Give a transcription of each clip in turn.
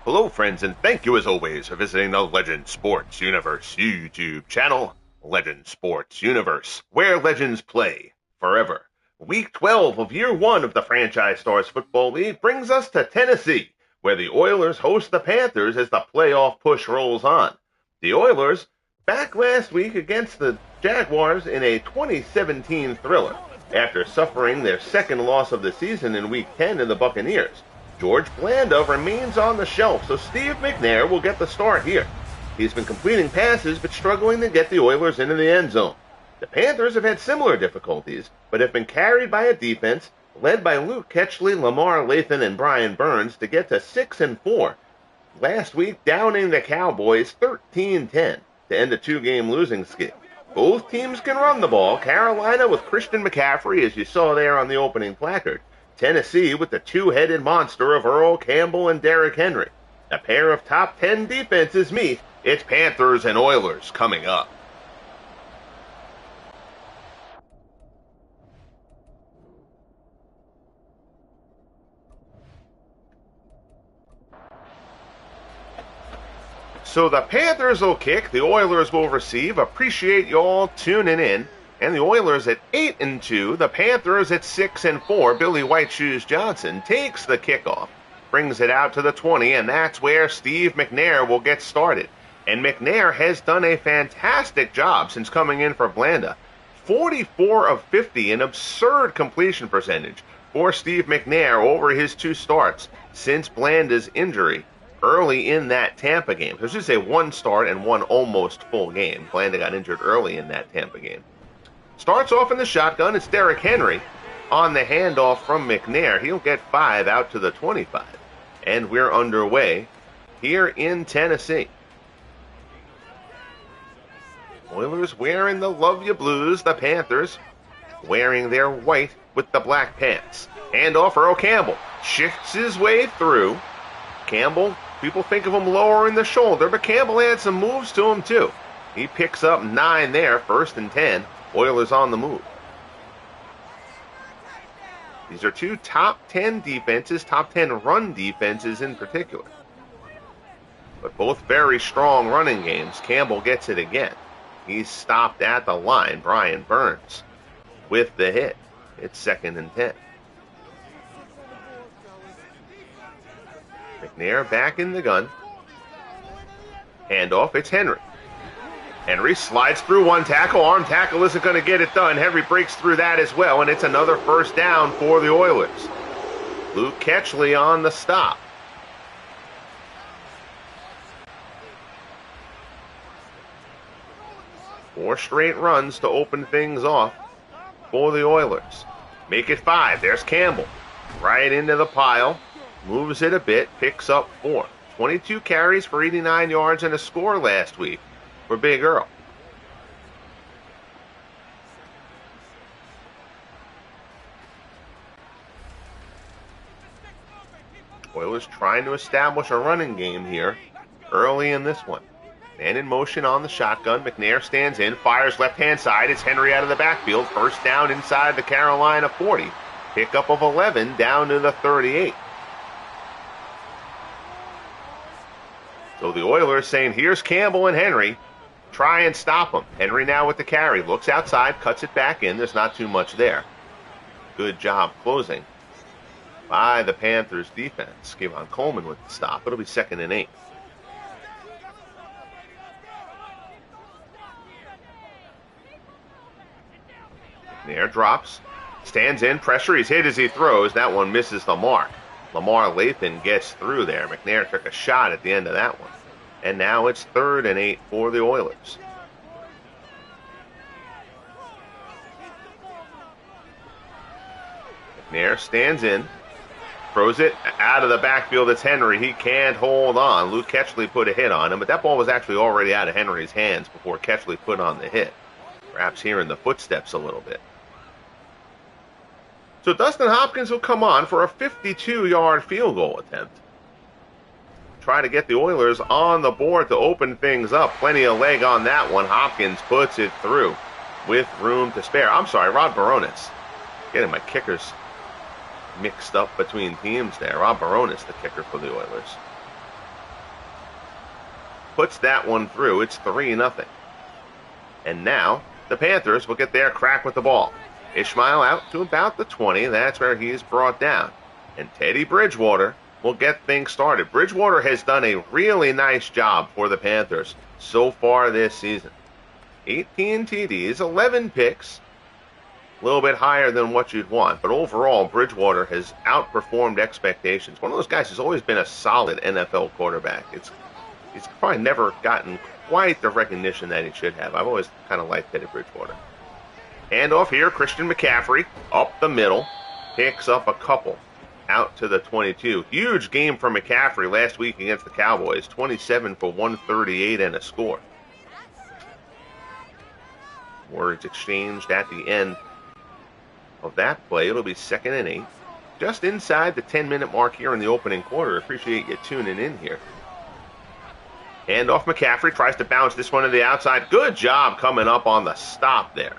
Hello friends, and thank you as always for visiting the Legend Sports Universe YouTube channel, Legend Sports Universe, where legends play forever. Week 12 of Year 1 of the Franchise Stars Football League brings us to Tennessee, where the Oilers host the Panthers as the playoff push rolls on. The Oilers, back last week against the Jaguars in a 2017 thriller, after suffering their second loss of the season in Week 10 in the Buccaneers. George Blanda remains on the shelf, so Steve McNair will get the start here. He's been completing passes, but struggling to get the Oilers into the end zone. The Panthers have had similar difficulties, but have been carried by a defense led by Luke Kuechly, Lamar, Lathon, and Brian Burns to get to 6-4. Last week, downing the Cowboys 13-10 to end a two-game losing skid. Both teams can run the ball. Carolina with Christian McCaffrey, as you saw there on the opening placard. Tennessee with the two-headed monster of Earl, Campbell, and Derrick Henry. A pair of top 10 defenses meet. It's Panthers and Oilers coming up. So the Panthers will kick, the Oilers will receive. Appreciate you all tuning in. And the Oilers at 8-2, the Panthers at 6-4. Billy White Shoes Johnson takes the kickoff, brings it out to the 20, and that's where Steve McNair will get started. And McNair has done a fantastic job since coming in for Blanda. 44 of 50, an absurd completion percentage for Steve McNair over his two starts since Blanda's injury early in that Tampa game. So I should say one start and one almost full game. Blanda got injured early in that Tampa game. Starts off in the shotgun. It's Derrick Henry on the handoff from McNair. He'll get 5 out to the 25. And we're underway here in Tennessee. Oilers wearing the Love Ya Blues. The Panthers wearing their white with the black pants. Handoff, Earl Campbell shifts his way through. Campbell, people think of him lowering the shoulder, but Campbell had some moves to him too. He picks up 9 there, 1st and 10. Oilers on the move. These are two top 10 defenses, top 10 run defenses in particular. But both very strong running games. Campbell gets it again. He's stopped at the line. Brian Burns with the hit. It's 2nd and 10. McNair back in the gun. Handoff, it's Henry. Henry slides through one tackle. Arm tackle isn't going to get it done. Henry breaks through that as well, and it's another first down for the Oilers. Luke Kuechly on the stop. Four straight runs to open things off for the Oilers. Make it 5. There's Campbell. Right into the pile. Moves it a bit. Picks up 4. 22 carries for 89 yards and a score last week for Big Earl. Oilers trying to establish a running game here early in this one. Man in motion on the shotgun. McNair stands in, fires left-hand side. It's Henry out of the backfield. First down inside the Carolina 40. Pickup of 11 down to the 38. So the Oilers saying, here's Campbell and Henry. Try and stop him. Henry now with the carry. Looks outside, cuts it back in. There's not too much there. Good job closing by the Panthers defense. Kevon Coleman with the stop. It'll be 2nd and 8. McNair drops. Stands in. Pressure. He's hit as he throws. That one misses the mark. Lamar Lathon gets through there. McNair took a shot at the end of that one. And now it's 3rd and 8 for the Oilers. McNair stands in. Throws it out of the backfield. It's Henry. He can't hold on. Luke Kuechly put a hit on him, but that ball was actually already out of Henry's hands before Kuechly put on the hit. Perhaps hearing the footsteps a little bit. So Dustin Hopkins will come on for a 52-yard field goal attempt. Try to get the Oilers on the board to open things up. Plenty of leg on that one. Hopkins puts it through with room to spare. I'm sorry, Rod Baronis. Getting my kickers mixed up between teams there. Rob Baronis, the kicker for the Oilers. puts that one through. It's 3-0. And now the Panthers will get their crack with the ball. Ishmael out to about the 20. That's where he is brought down. And Teddy Bridgewater will get things started. Bridgewater has done a really nice job for the Panthers so far this season. 18 TDs, 11 picks, a little bit higher than what you'd want. But overall, Bridgewater has outperformed expectations. One of those guys who's always been a solid NFL quarterback. He's probably never gotten quite the recognition that he should have. I've always kind of liked Teddy Bridgewater. Handoff here, Christian McCaffrey up the middle, picks up a couple out to the 22. Huge game for McCaffrey last week against the Cowboys, 27 for 138 and a score. Words exchanged at the end of that play. It'll be 2nd and 8. Just inside the 10-minute mark here in the opening quarter. Appreciate you tuning in here. Handoff, McCaffrey tries to bounce this one to the outside. Good job coming up on the stop there.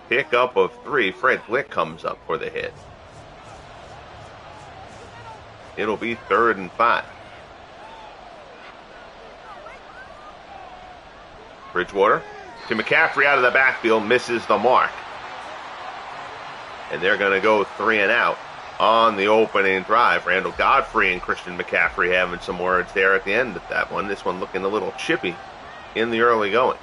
Pickup of 3. Fred Glick comes up for the hit. It'll be 3rd and 5. Bridgewater to McCaffrey out of the backfield, misses the mark. And they're going to go 3 and out on the opening drive. Randall Godfrey and Christian McCaffrey having some words there at the end of that one. This one looking a little chippy in the early going.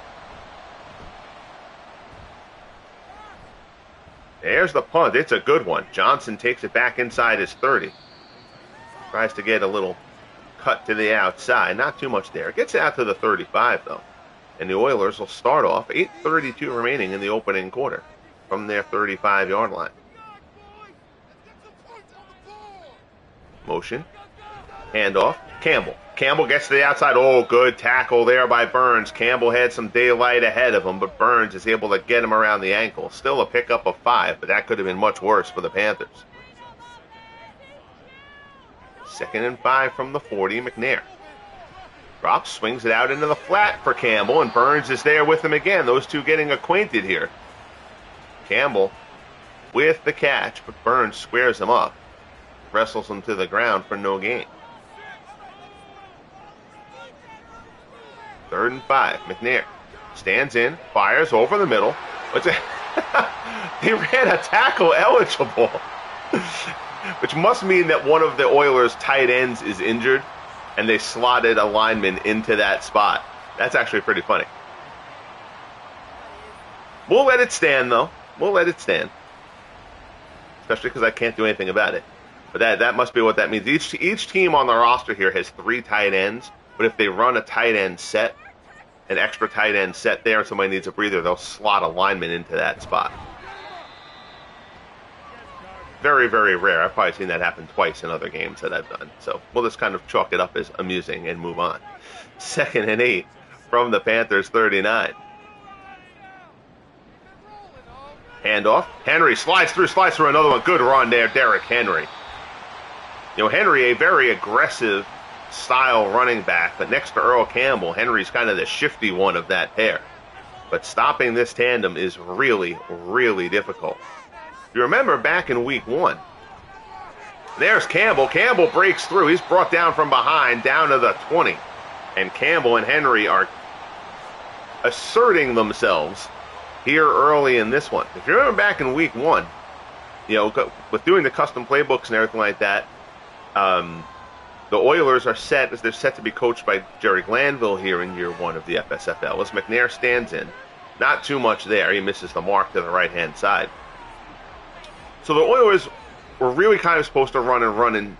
There's the punt. It's a good one. Johnson takes it back inside his 30. Tries to get a little cut to the outside. Not too much there. Gets out to the 35, though. And the Oilers will start off. 8:32 remaining in the opening quarter from their 35-yard line. Motion. Handoff. Campbell. Campbell gets to the outside. Oh, good tackle there by Burns. Campbell had some daylight ahead of him, but Burns is able to get him around the ankle. Still a pickup of 5, but that could have been much worse for the Panthers. 2nd and 5 from the 40. McNair drops, swings it out into the flat for Campbell, and Burns is there with him again. Those two getting acquainted here. Campbell with the catch, but Burns squares him up. Wrestles him to the ground for no gain. 3rd and 5. McNair stands in, fires over the middle. He ran a tackle eligible, which must mean that one of the Oilers' tight ends is injured, and they slotted a lineman into that spot. That's actually pretty funny. We'll let it stand, though. We'll let it stand. Especially because I can't do anything about it. But that must be what that means. Each team on the roster here has 3 tight ends, but if they run a tight end set, an extra tight end set there, and somebody needs a breather, they'll slot a lineman into that spot. Very, very rare. I've probably seen that happen twice in other games that I've done. So we'll just kind of chalk it up as amusing and move on. 2nd and 8 from the Panthers 39. Handoff. Henry slides through another one. Good run there, Derrick Henry. You know, Henry, a very aggressive style running back, but next to Earl Campbell, Henry's kind of the shifty one of that pair. But stopping this tandem is really, really difficult. You remember back in week 1, there's Campbell. Campbell breaks through. He's brought down from behind, down to the 20. And Campbell and Henry are asserting themselves here early in this one. If you remember back in week 1, you know, with doing the custom playbooks and everything like that, the Oilers are set, as they're set to be coached by Jerry Glanville here in year 1 of the FSFL. As McNair stands in, not too much there. He misses the mark to the right-hand side. So the Oilers were really kind of supposed to run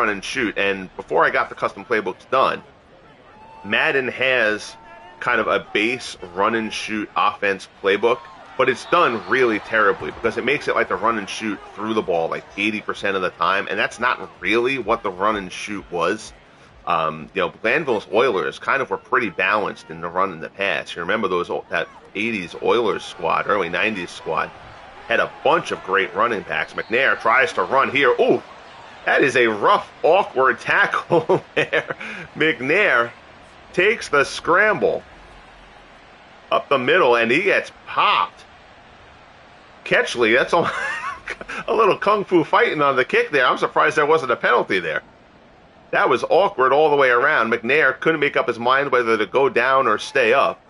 and shoot. And before I got the custom playbooks done, Madden has kind of a base run and shoot offense playbook, but it's done really terribly because it makes it like the run and shoot through the ball like 80% of the time, and that's not really what the run and shoot was. You know, Glanville's Oilers kind of were pretty balanced in the run and the pass. You remember that 80s Oilers squad, early 90s squad, had a bunch of great running backs. McNair tries to run here. Ooh, that is a rough, awkward tackle there. McNair takes the scramble up the middle, and he gets popped. Kuechly, that's a little kung fu fighting on the kick there. I'm surprised there wasn't a penalty there. That was awkward all the way around. McNair couldn't make up his mind whether to go down or stay up,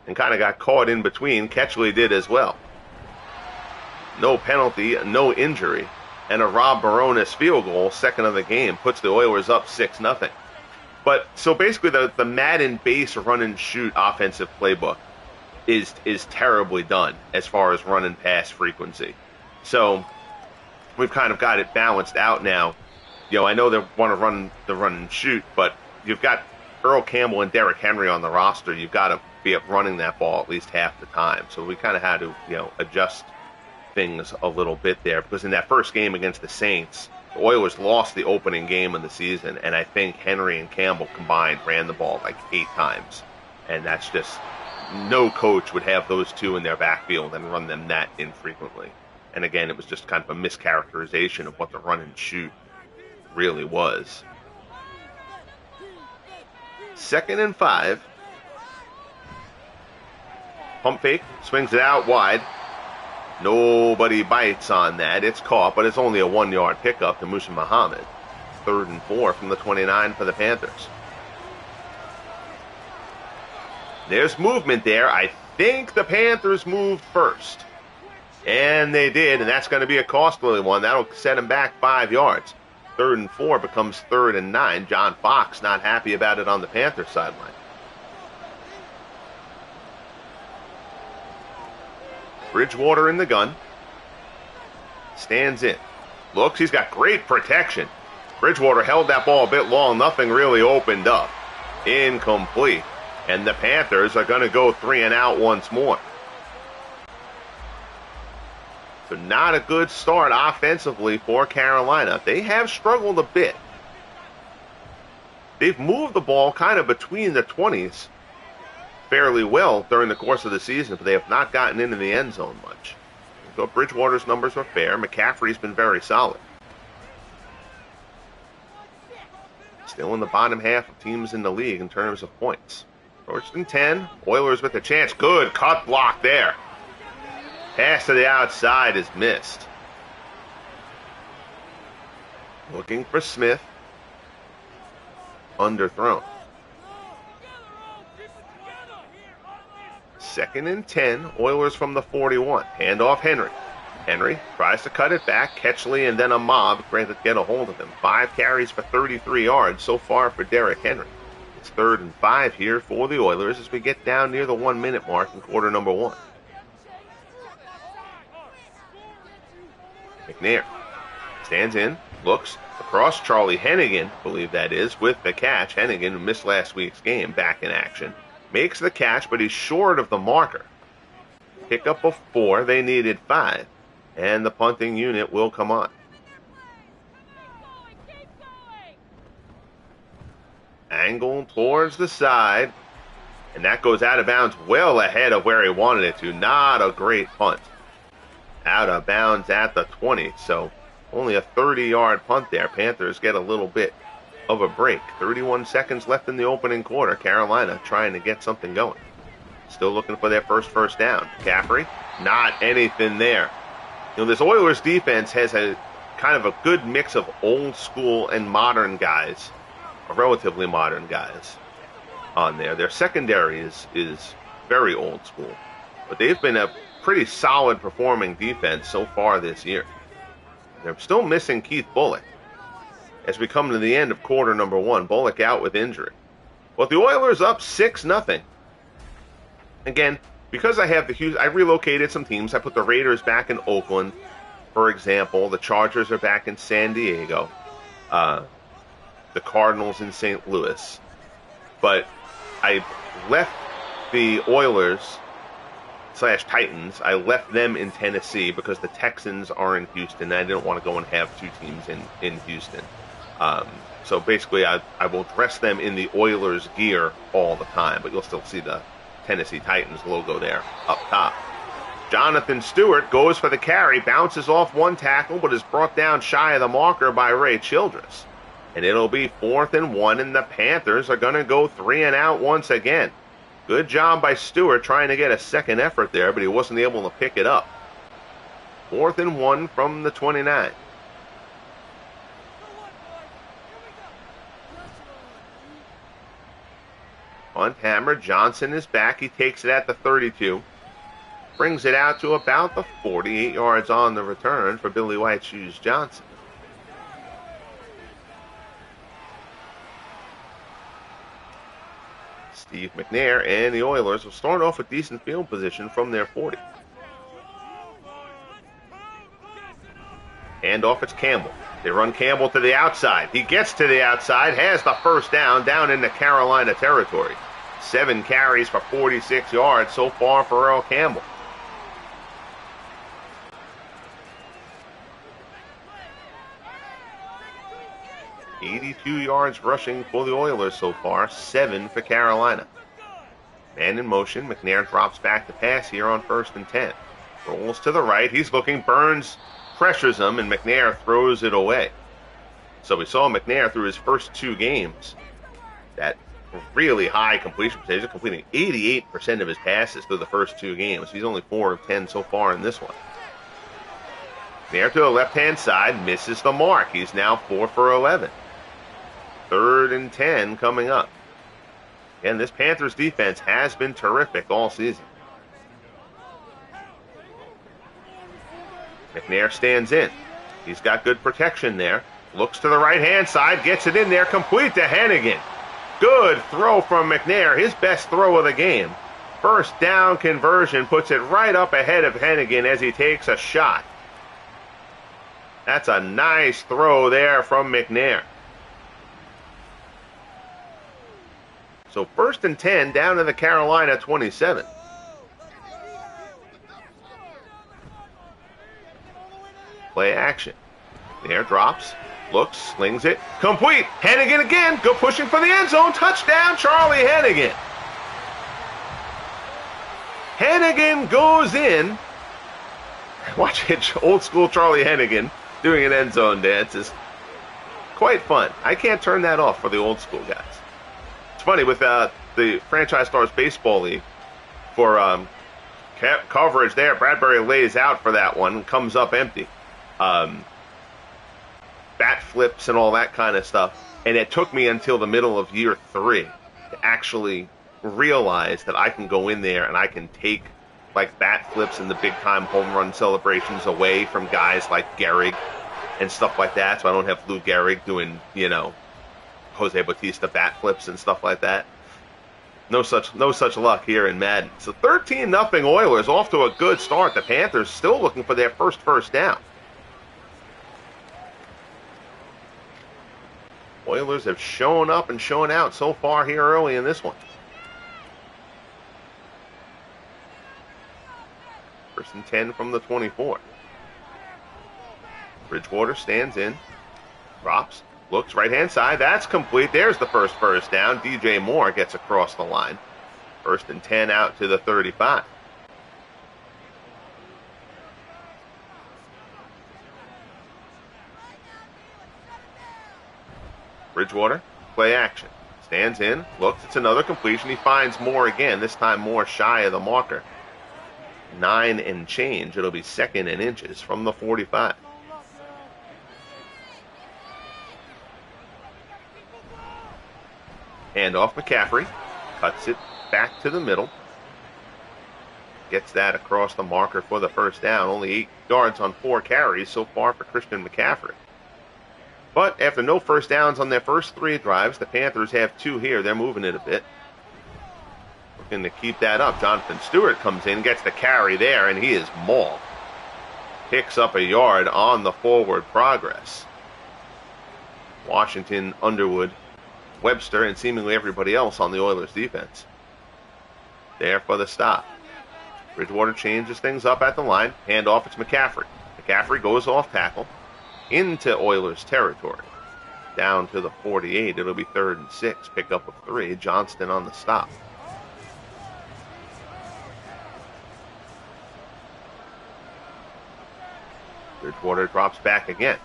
and kind of got caught in between. Kuechly did as well. No penalty, no injury, and a Rob Baronis field goal, second of the game, puts the Oilers up 6-0. But so basically the Madden base run and shoot offensive playbook is terribly done as far as run and pass frequency. So we've kind of got it balanced out now. I know they want to run the run and shoot, but you've got Earl, Campbell, and Derrick Henry on the roster. You've got to be up running that ball at least half the time. So we kind of had to, adjust things a little bit there, because in that first game against the Saints, the Oilers lost the opening game of the season, and I think Henry and Campbell combined ran the ball like 8 times. And that's just, no coach would have those two in their backfield and run them that infrequently. And again, it was just kind of a mischaracterization of what the run and shoot really was. 2nd and 5. Pump fake, swings it out wide. Nobody bites on that. It's caught, but it's only a 1-yard pickup to Musa Muhammad. 3rd and 4 from the 29 for the Panthers. There's movement there. I think the Panthers moved first. And they did, and that's going to be a costly one. That'll set them back 5 yards. 3rd and 4 becomes 3rd and 9. John Fox not happy about it on the Panthers sideline. Bridgewater in the gun. Stands in. Looks, he's got great protection. Bridgewater held that ball a bit long. Nothing really opened up. Incomplete. And the Panthers are going to go 3 and out once more. So not a good start offensively for Carolina. They have struggled a bit. They've moved the ball kind of between the 20s fairly well during the course of the season, but they have not gotten into the end zone much. So Bridgewater's numbers are fair. McCaffrey's been very solid. Still in the bottom half of teams in the league in terms of points. 1st and 10. Oilers with a chance. Good cut block there. Pass to the outside is missed. Looking for Smith. Underthrown. 2nd and 10. Oilers from the 41. Hand off Henry. Henry tries to cut it back. Kuechly and then a mob get a hold of him. 5 carries for 33 yards so far for Derrick Henry. It's 3rd and 5 here for the Oilers as we get down near the 1-minute mark in quarter number 1. McNair stands in, looks across. Charlie Hennigan, I believe that is, with the catch. Hennigan, who missed last week's game, back in action. Makes the catch, but he's short of the marker. Pick up of 4. They needed 5. And the punting unit will come on. Angle towards the side. And that goes out of bounds well ahead of where he wanted it to. Not a great punt. Out of bounds at the 20. So only a 30-yard punt there. Panthers get a little bit of a break. 31 seconds left in the opening quarter. Carolina trying to get something going. Still looking for their first down. McCaffrey, not anything there. This Oilers defense has a kind of a good mix of old school and modern guys, or relatively modern guys on there. Their secondary is very old school, but they've been a pretty solid performing defense so far this year. They're still missing Keith Bullock as we come to the end of quarter number 1. Bullock out with injury. But the Oilers up 6-0. Again, because I have I relocated some teams. I put the Raiders back in Oakland, for example. The Chargers are back in San Diego. The Cardinals in St. Louis. But I left the Oilers / Titans. I left them in Tennessee because the Texans are in Houston. And I didn't want to go and have 2 teams in Houston. So basically, I will dress them in the Oilers gear all the time. But you'll still see the Tennessee Titans logo there up top. Jonathan Stewart goes for the carry, bounces off 1 tackle, but is brought down shy of the marker by Ray Childress. And it'll be 4th and 1, and the Panthers are going to go 3 and out once again. Good job by Stewart trying to get a second effort there, but he wasn't able to pick it up. 4th and 1 from the 29. Punt hammer. Johnson is back. He takes it at the 32. Brings it out to about the 48 yards on the return for Billy White Shoes Johnson. Steve McNair and the Oilers will start off with decent field position from their 40. Hand off, it's Campbell. They run Campbell to the outside. He gets to the outside, has the first down into Carolina territory. 7 carries for 46 yards so far for Earl Campbell. $82 yards rushing for the Oilers so far, 7 for Carolina. Man in motion, McNair drops back to pass here on 1st and 10. Rolls to the right, he's looking, Burns pressures him, and McNair throws it away. So we saw McNair through his first 2 games, that really high completion percentage, completing 88% of his passes through the first 2 games. He's only 4 of 10 so far in this one. McNair to the left-hand side, misses the mark. He's now 4 for 11. 3rd and 10 coming up. And this Panthers defense has been terrific all season. McNair stands in. He's got good protection there. Looks to the right-hand side, gets it in there, complete to Hennigan. Good throw from McNair, his best throw of the game. First down conversion, puts it right up ahead of Hennigan as he takes a shot. That's a nice throw there from McNair. So 1st and 10 down to the Carolina 27. Play action. There, drops, looks, slings it, complete. Hennigan again, go pushing for the end zone. Touchdown, Charlie Hennigan. Hennigan goes in. Watch it, old school Charlie Hennigan doing an end zone dance is quite fun. I can't turn that off for the old school guys. It's funny with the Franchise Stars Baseball League for coverage there. Bradbury lays out for that one, comes up empty. Bat flips and all that kind of stuff. And it took me until the middle of year 3 to actually realize that I can go in there and I can take like bat flips and the big time home run celebrations away from guys like Gehrig and stuff like that. So I don't have Lou Gehrig doing, Jose Bautista bat flips and stuff like that. No such luck here in Madden. So 13-0 Oilers, off to a good start. The Panthers still looking for their first down. Oilers have shown up and shown out so far here early in this one. 1st and 10 from the 24. Bridgewater stands in, drops, looks right-hand side. That's complete. There's the first down. DJ Moore gets across the line. 1st and 10 out to the 35. Bridgewater, play action. Stands in, looks, it's another completion. He finds Moore again, this time Moore shy of the marker. 9 and change. It'll be 2nd and inches from the 45. Hand off McCaffrey. Cuts it back to the middle. Gets that across the marker for the first down. Only 8 yards on 4 carries so far for Christian McCaffrey. But after no first downs on their first 3 drives, the Panthers have 2 here. They're moving it a bit. Looking to keep that up. Jonathan Stewart comes in, gets the carry there, and he is mauled. Picks up a yard on the forward progress. Washington, Underwood, Webster, and seemingly everybody else on the Oilers defense. There for the stop. Bridgewater changes things up at the line. Hand off, it's McCaffrey. McCaffrey goes off tackle into Oilers territory. Down to the 48. It'll be 3rd and 6. Pickup of 3. Johnston on the stop. Bridgewater drops back again.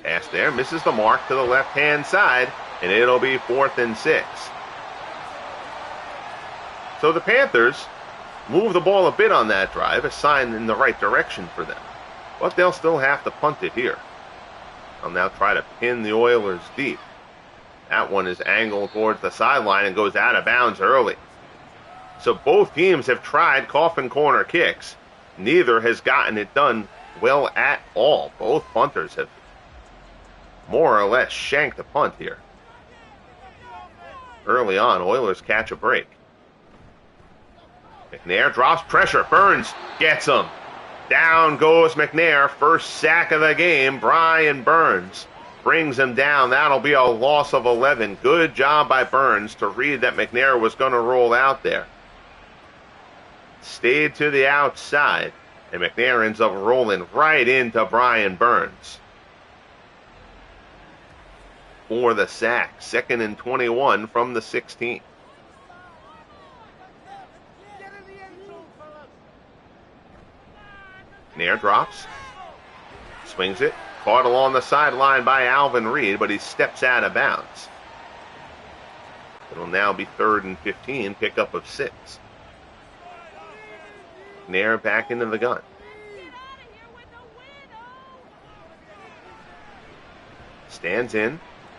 Pass there, misses the mark to the left-hand side, and it'll be 4th and 6. So the Panthers move the ball a bit on that drive, a sign in the right direction for them. But they'll still have to punt it here. I'll now try to pin the Oilers deep. That one is angled towards the sideline and goes out of bounds early. So both teams have tried coffin corner kicks. Neither has gotten it done well at all. Both punters have more or less shanked the punt here. Early on, Oilers catch a break. McNair drops pressure. Burns gets him. Down goes McNair. First sack of the game. Brian Burns brings him down. That'll be a loss of 11. Good job by Burns to read that McNair was going to roll out there. Stayed to the outside, and McNair ends up rolling right into Brian Burns for the sack. 2nd and 21 from the 16. McNair drops, swings it, caught along the sideline by Alvin Reed, but he steps out of bounds. It'll now be 3rd and 15, pickup of 6. McNair back into the gun. Stands in,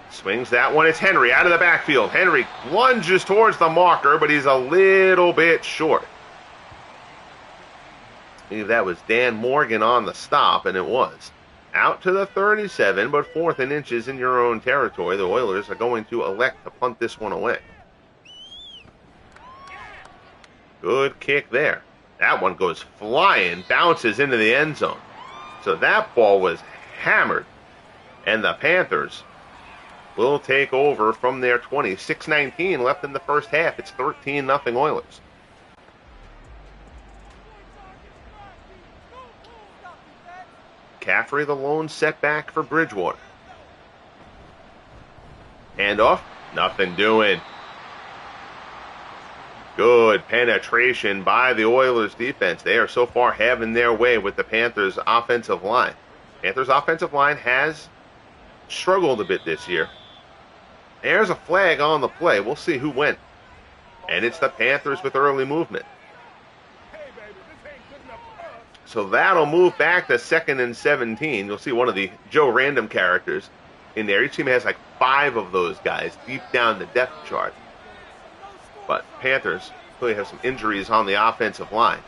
swings that one. It's Henry out of the backfield. Henry lunges towards the marker, but he's a little bit short. I believe that was Dan Morgan on the stop, and it was. Out to the 37, but 4th and inches in your own territory. The Oilers are going to elect to punt this one away. Good kick there. That one goes flying, bounces into the end zone. So that ball was hammered. And the Panthers will take over from their 20. 6:19 left in the first half. It's 13-0 Oilers. McCaffrey, the lone setback for Bridgewater. Handoff, nothing doing. Good penetration by the Oilers defense. They are so far having their way with the Panthers offensive line. Panthers offensive line has struggled a bit this year. There's a flag on the play. We'll see who went. And it's the Panthers with early movement. So that'll move back to 2nd and 17. You'll see one of the Joe Random characters in there. Each team has like 5 of those guys deep down the depth chart. But Panthers clearly have some injuries on the offensive line.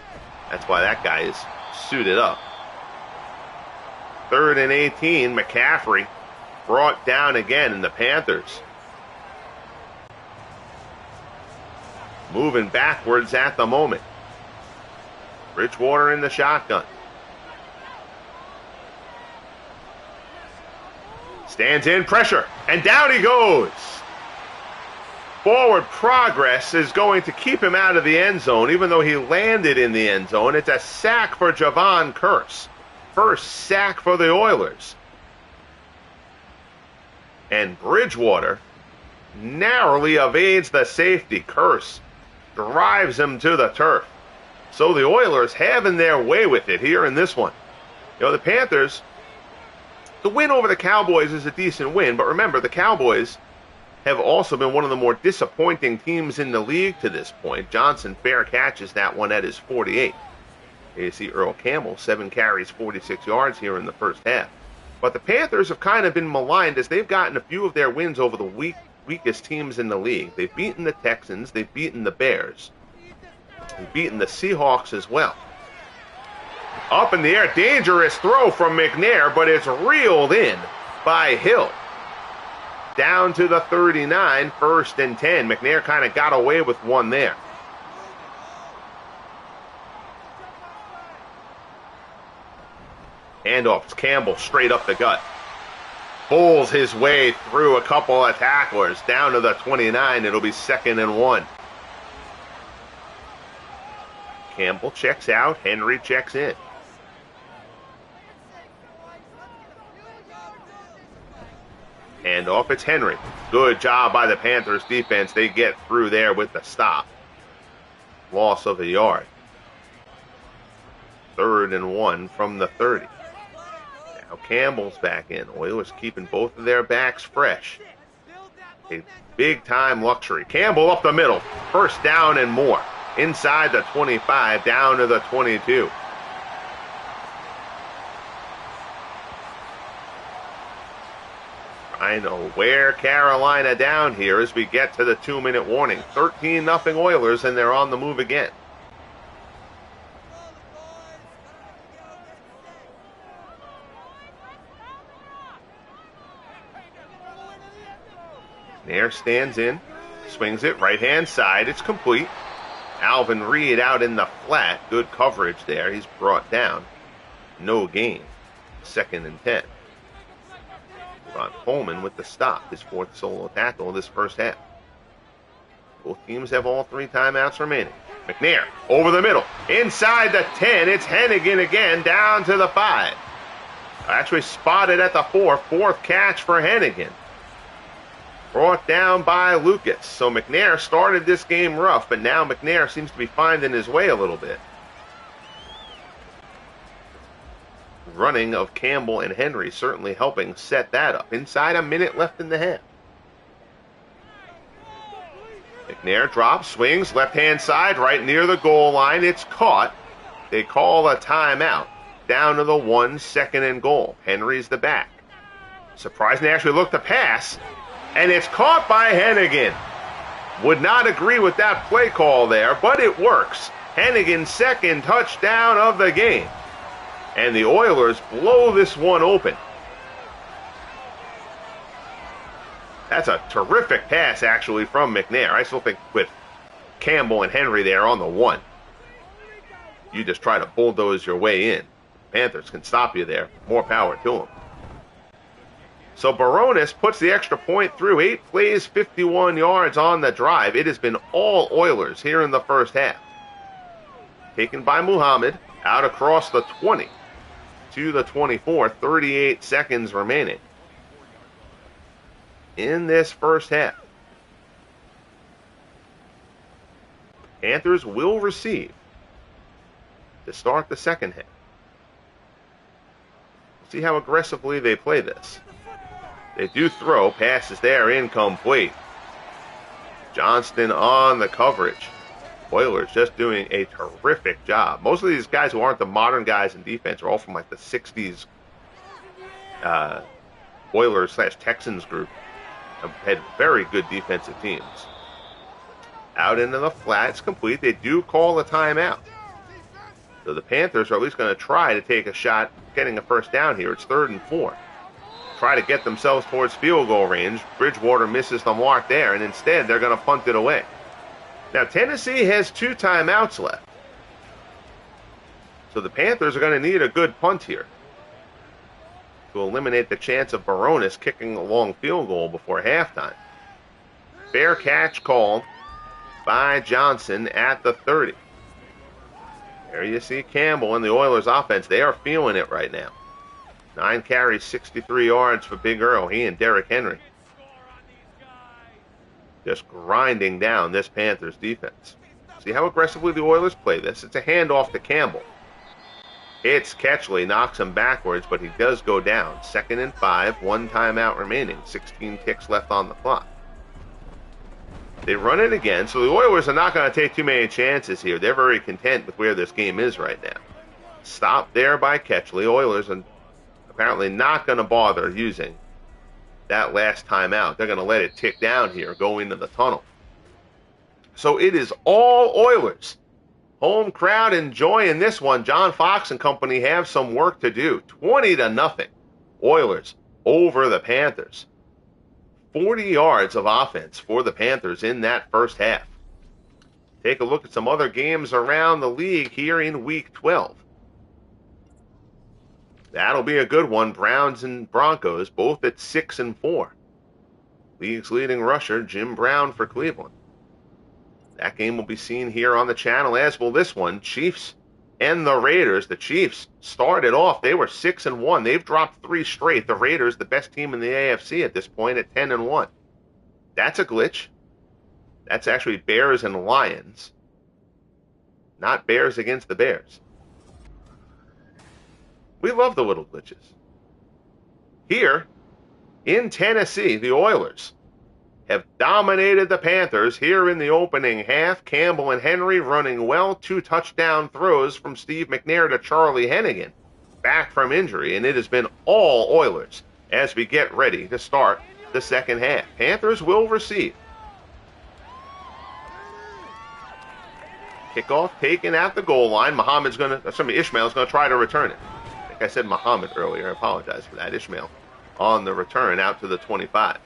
That's why that guy is suited up. 3rd and 18, McCaffrey brought down again, and the Panthers moving backwards at the moment. Bridgewater in the shotgun. Stands in, pressure, and down he goes. Forward progress is going to keep him out of the end zone, even though he landed in the end zone. It's a sack for Javon Curse. First sack for the Oilers. And Bridgewater narrowly evades the safety. Curse drives him to the turf. So the Oilers having their way with it here in this one. You know, the Panthers, the win over the Cowboys is a decent win, but remember, the Cowboys have also been one of the more disappointing teams in the league to this point. Johnson fair catches that one at his 48. You see Earl Campbell, 7 carries, 46 yards here in the first half. But the Panthers have kind of been maligned as they've gotten a few of their wins over the weakest teams in the league. They've beaten the Texans, they've beaten the Bears, they've beaten the Seahawks as well. Up in the air, dangerous throw from McNair, but it's reeled in by Hill. Down to the 39, 1st and 10. McNair kind of got away with one there. Handoff, it's Campbell straight up the gut. Pulls his way through a couple of tacklers. Down to the 29, it'll be 2nd and 1. Campbell checks out, Henry checks in. Handoff, it's Henry. Good job by the Panthers defense. They get through there with the stop. Loss of a yard. 3rd and 1 from the 30. Now Campbell's back in. Oilers keeping both of their backs fresh. A big-time luxury. Campbell up the middle. 1st down and more. Inside the 25, down to the 22. trying to wear Carolina down here as we get to the 2-minute warning. 13-0 Oilers, and they're on the move again. Nair stands in, swings it right-hand side. It's complete. Alvin Reed out in the flat. Good coverage there. He's brought down. No gain. 2nd and 10. Ron Coleman with the stop, his 4th solo tackle of this first half. Both teams have all 3 timeouts remaining. McNair over the middle, inside the 10. It's Hennigan again, down to the 5. Actually spotted at the 4. 4th catch for Hennigan. Brought down by Lucas. So McNair started this game rough, but now McNair seems to be finding his way a little bit. Running of Campbell and Henry certainly helping set that up. Inside a minute left in the half. McNair drops, swings, left-hand side, right near the goal line. It's caught. They call a timeout. Down to the 1, 2nd and goal. Henry's the back. Surprisingly, actually looked to pass, and it's caught by Hennigan. Would not agree with that play call there, but it works. Hennigan's 2nd touchdown of the game. And the Oilers blow this one open. That's a terrific pass, actually, from McNair. I still think with Campbell and Henry there on the 1, you just try to bulldoze your way in. Panthers can stop you there. More power to them. So Baronis puts the extra point through. 8 plays, 51 yards on the drive. It has been all Oilers here in the first half. Taken by Muhammad, out across the 20 to the 24. 38 seconds remaining in this first half. Panthers will receive to start the second half. See how aggressively they play this. They do throw. Passes there, incomplete. Johnston on the coverage. Oilers just doing a terrific job. Most of these guys who aren't the modern guys in defense are all from like the 60s Oilers/Texans group. Have had very good defensive teams. Out into the flat. It's complete. They do call a timeout. So the Panthers are at least going to try to take a shot getting a first down here. It's 3rd and 4. Try to get themselves towards field goal range. Bridgewater misses the mark there, and instead they're going to punt it away. Now, Tennessee has 2 timeouts left. So the Panthers are going to need a good punt here to eliminate the chance of Baronis kicking a long field goal before halftime. Fair catch called by Johnson at the 30. There you see Campbell and the Oilers offense. They are feeling it right now. 9 carries, 63 yards for Big Earl. He and Derrick Henry just grinding down this Panthers defense. See how aggressively the Oilers play this? It's a handoff to Campbell. It's Kuechly, knocks him backwards, but he does go down. 2nd and 5, 1 timeout remaining. 16 ticks left on the clock. They run it again, so the Oilers are not going to take too many chances here. They're very content with where this game is right now. Stopped there by Kuechly. Oilers are apparently not going to bother using that last timeout. They're going to let it tick down here, go into the tunnel. So it is all Oilers. Home crowd enjoying this one. John Fox and company have some work to do. 20-0. Oilers over the Panthers. 40 yards of offense for the Panthers in that first half. Take a look at some other games around the league here in Week 12. That'll be a good one. Browns and Broncos, both at 6 and 4. League's leading rusher, Jim Brown for Cleveland. That game will be seen here on the channel, as will this one. Chiefs and the Raiders. The Chiefs started off. They were 6 and 1. They've dropped 3 straight. The Raiders, the best team in the AFC at this point, at 10 and 1. That's a glitch. That's actually Bears and Lions, not Bears against the Bears. We love the little glitches. Here in Tennessee, the Oilers have dominated the Panthers here in the opening half. Campbell and Henry running well. 2 touchdown throws from Steve McNair to Charlie Hennigan, back from injury, and it has been all Oilers as we get ready to start the second half. Panthers will receive. Kickoff taken at the goal line. Ishmael's going to try to return it. I think I said Muhammad earlier. I apologize for that. Ishmael on the return out to the 25.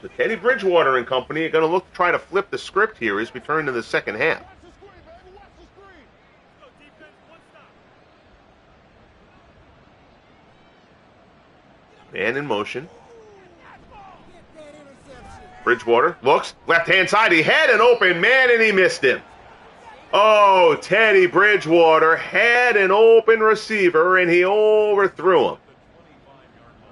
So Teddy Bridgewater and company are going to look to try to flip the script here as we turn to the second half. Man in motion. Bridgewater looks, left-hand side. He had an open man and he missed him. Oh, Teddy Bridgewater had an open receiver and he overthrew him.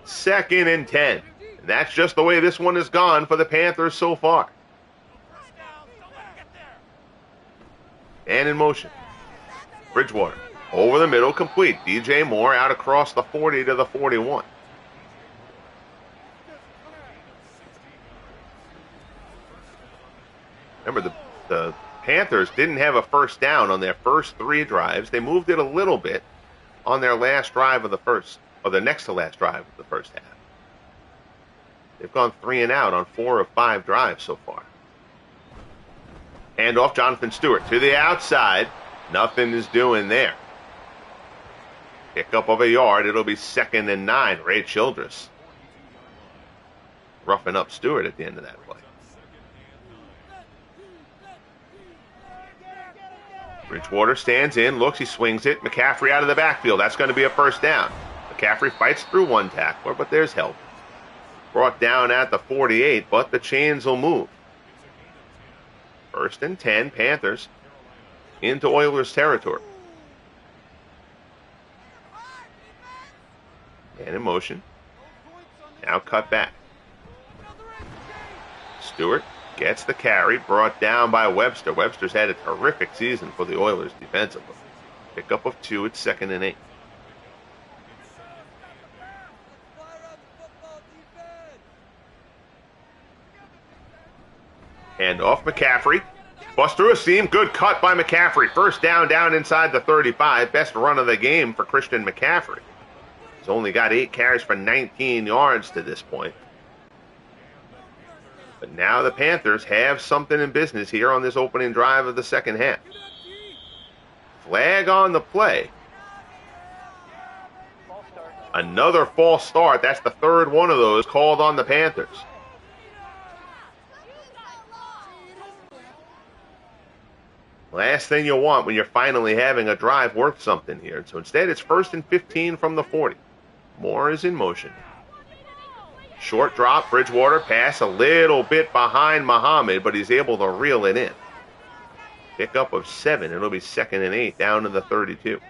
2nd and 10. And that's just the way this one has gone for the Panthers so far. And in motion. Bridgewater over the middle, complete. DJ Moore out across the 40 to the 41. Remember, the Panthers didn't have a first down on their first 3 drives. They moved it a little bit on their last drive of the first, or the next to last drive of the first half. They've gone 3 and out on 4 of 5 drives so far. Hand off Jonathan Stewart to the outside. Nothing is doing there. Pick up of a yard. It'll be 2nd and 9. Ray Childress roughing up Stewart at the end of that play. Bridgewater stands in, looks, he swings it. McCaffrey out of the backfield. That's going to be a first down. McCaffrey fights through one tackler, but there's help. Brought down at the 48, but the chains will move. 1st and 10, Panthers into Oilers territory. And in motion. Now cut back. Stewart gets the carry, brought down by Webster. Webster's had a terrific season for the Oilers defensively. Pickup of 2, it's 2nd and 8. Hand off McCaffrey. Bust through a seam. Good cut by McCaffrey. First down inside the 35. Best run of the game for Christian McCaffrey. He's only got 8 carries for 19 yards to this point. But now the Panthers have something in business here on this opening drive of the second half. Flag on the play. Another false start. That's the 3rd one of those called on the Panthers. Last thing you want when you're finally having a drive worth something here. So instead, it's 1st and 15 from the 40. Moore is in motion. Short drop, Bridgewater pass a little bit behind Muhammad, but he's able to reel it in. Pickup of 7. It'll be 2nd and 8 down to the 32.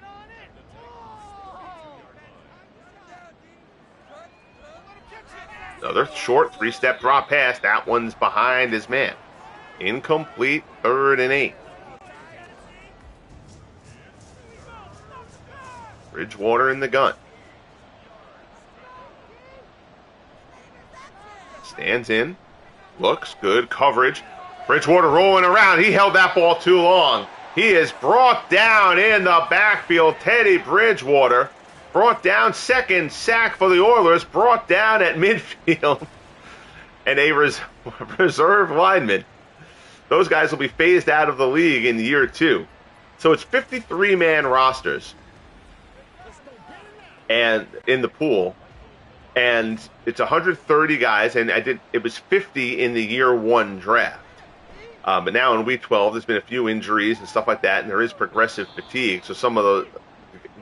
Another short 3-step drop pass. That one's behind his man. Incomplete, 3rd and 8. Bridgewater in the gun. Stands in. Looks good. Coverage. Bridgewater rolling around. He held that ball too long. He is brought down in the backfield. Teddy Bridgewater brought down, 2nd sack for the Oilers. Brought down at midfield. And a reserve lineman. Those guys will be phased out of the league in year 2. So it's 53-man rosters and in the pool, and it's 130 guys, and it was 50 in the year 1 draft. But now in week 12, there's been a few injuries and stuff like that, and there is progressive fatigue. So some of those,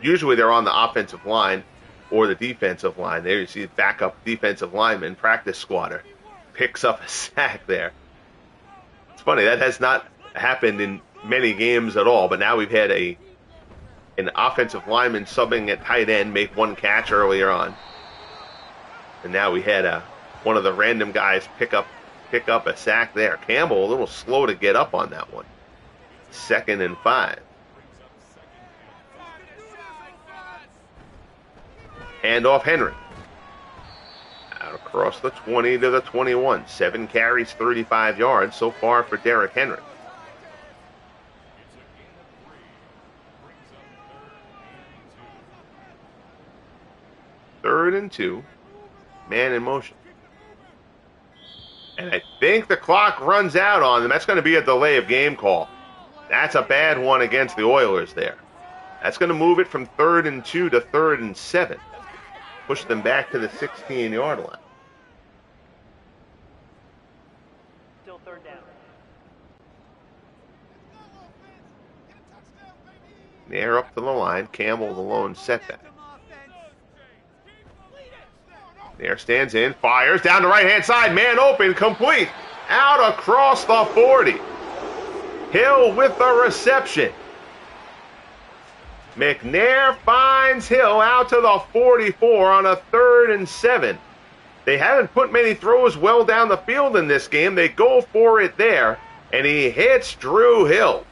usually they're on the offensive line or the defensive line. There you see the backup defensive lineman, practice squatter, picks up a sack there. It's funny, that has not happened in many games at all, but now we've had an offensive lineman subbing at tight end make 1 catch earlier on. And now we had one of the random guys pick up a sack there. Campbell a little slow to get up on that one. 2nd and 5. Hand off Henry. Out across the 20 to the 21. 7 carries, 35 yards so far for Derrick Henry. Third and 2. Man in motion. And I think the clock runs out on them. That's going to be a delay of game call. That's a bad one against the Oilers there. That's going to move it from 3rd and 2 to 3rd and 7. Push them back to the 16-yard line. Still 3rd down. Nair up to the line. Campbell the lone setback. Nair stands in, fires down the right-hand side. Man open, complete. Out across the 40. Hill with the reception. McNair finds Hill out to the 44 on a 3rd and 7. They haven't put many throws well down the field in this game. They go for it there, and he hits Drew Hill.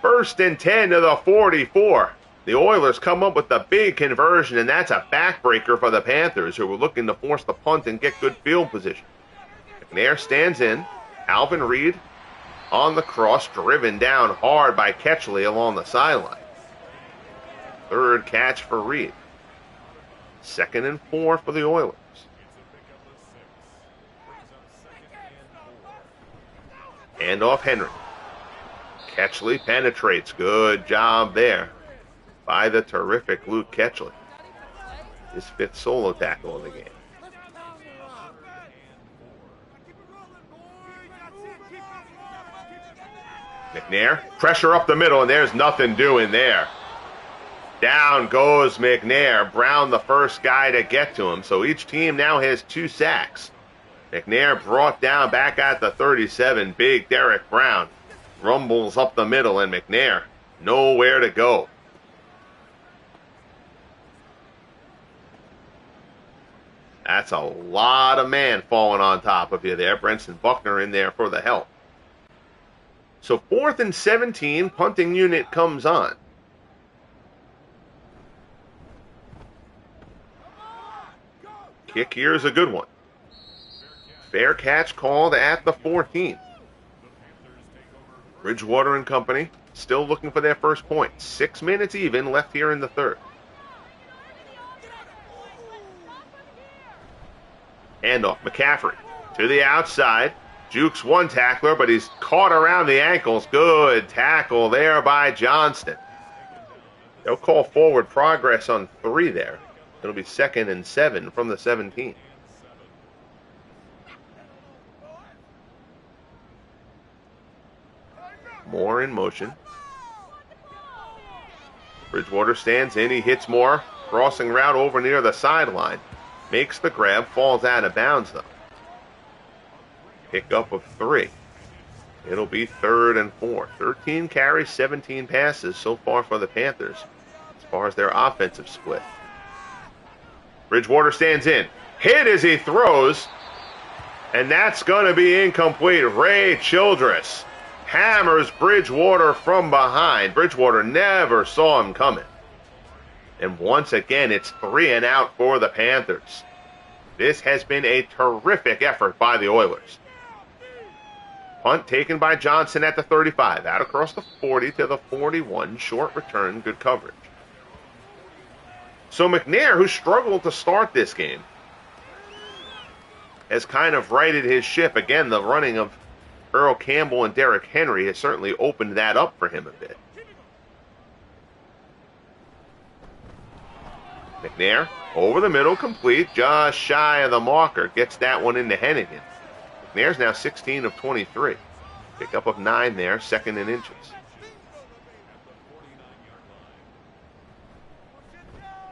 1st and 10 to the 44. The Oilers come up with a big conversion, and that's a backbreaker for the Panthers, who were looking to force the punt and get good field position. McNair stands in. Alvin Reed on the cross, driven down hard by Kuechly along the sideline. 3rd catch for Reed. 2nd and 4 for the Oilers. Handoff Henry. Kuechly penetrates. Good job there by the terrific Luke Kuechly. His 5th solo tackle of the game. McNair, pressure up the middle, and there's nothing doing there. Down goes McNair. Brown the first guy to get to him, so each team now has 2 sacks. McNair brought down back at the 37. Big Derrick Brown rumbles up the middle, and McNair nowhere to go. That's a lot of man falling on top of you there. Brenson Buckner in there for the help. So 4th and 17, punting unit comes on. Kick here is a good one. Fair catch called at the 14. Bridgewater and company still looking for their first point. 6 minutes even left here in the 3rd. Handoff, McCaffrey to the outside. Jukes one tackler, but he's caught around the ankles. Good tackle there by Johnston. They'll call forward progress on 3 there. It'll be 2nd and 7 from the 17. Moore in motion. Bridgewater stands in. He hits Moore. Crossing route over near the sideline. Makes the grab. Falls out of bounds, though. Pickup of 3. It'll be 3rd and 4. 13 carries, 17 passes so far for the Panthers as far as their offensive split. Bridgewater stands in. Hit as he throws. And that's going to be incomplete. Ray Childress hammers Bridgewater from behind. Bridgewater never saw him coming. And once again, it's 3 and out for the Panthers. This has been a terrific effort by the Oilers. Punt taken by Johnson at the 35. Out across the 40 to the 41. Short return, good coverage. So McNair, who struggled to start this game, has kind of righted his ship. Again, the running of Earl Campbell and Derrick Henry has certainly opened that up for him a bit. McNair, over the middle, complete, just shy of the marker. Gets that one into Hennigan. McNair's now 16 of 23. Pickup of 9 there, 2nd and inches.